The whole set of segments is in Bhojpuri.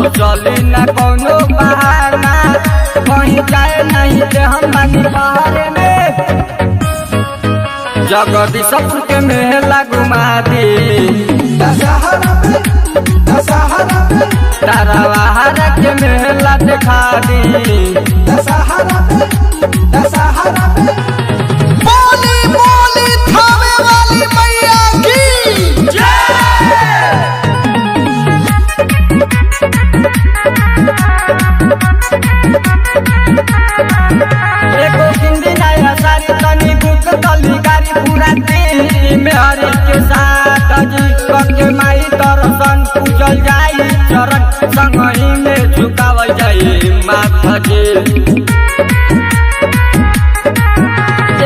चली न कोनो बहाना, कहीं जाए नहीं दे हम बानी बाहर में। जगदीशपुर के मेला घुमा दी, दशहरा पे तारावाहरा के मेला दिखा दी। दशहरा पे बोली बोली थावे वाली मैया की एको हिंदी नया सारी तनी बुक तली गाड़ी पूरा दिन में हरि के साथ जी के माई दर्शन पूजल जाई, चरण संगही में झुकावल जाई माथा जी।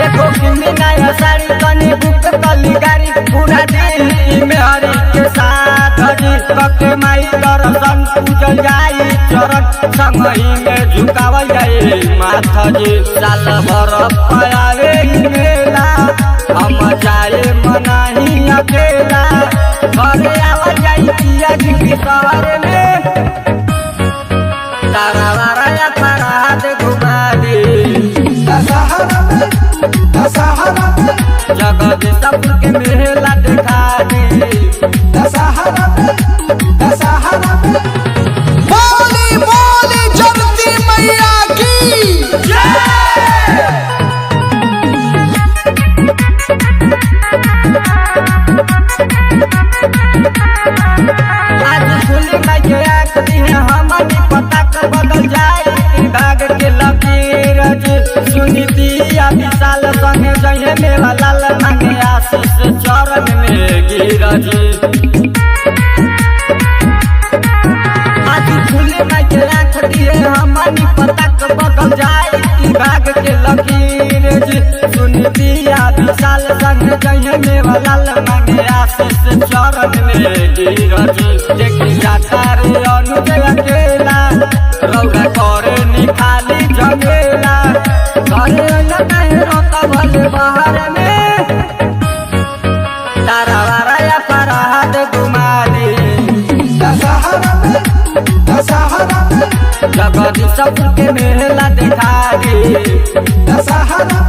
एको हिंदी नया सारी तनी बुक तली गाड़ी पूरा दिन में हरि के साथ जी के माई दर्शन पूजल जाई, चरण संगही में झुकावल जाई माथा जी। साल भर पयावे मेला हम जाए मनाही अकेला, घरे आवा जाई पिया जी के शहर में। तारावाहरा या परात घुमा दी, दशहरा पे जगदीशपुर के मेला दिखा दी। दशहरा पे बोली बोली जगती मैया की आज खुली के आँख दी है हमारी पता कर बदल जाए भाग के लकीर जी। सुनी दिया विशाल संगे जहे मेवा लाल मांगे आशीष चरण में गिर जी। आज खुली के आँख दी है हमारी पता कर बदल जाए भाग के लकीर जी। सुनी दिया विशाल संगे जहे मेवा लाल मांगे आशीष चरण में गिर जी। देखी जाता रे अनुज अकेला रौरा करे निकाली झमेला, घरे नहीं रोता भले बाहर में। तारावाहरा या परात घुमा दी, दशहरा पे जगदीशपुर के मेला दिखा दी। दशहरा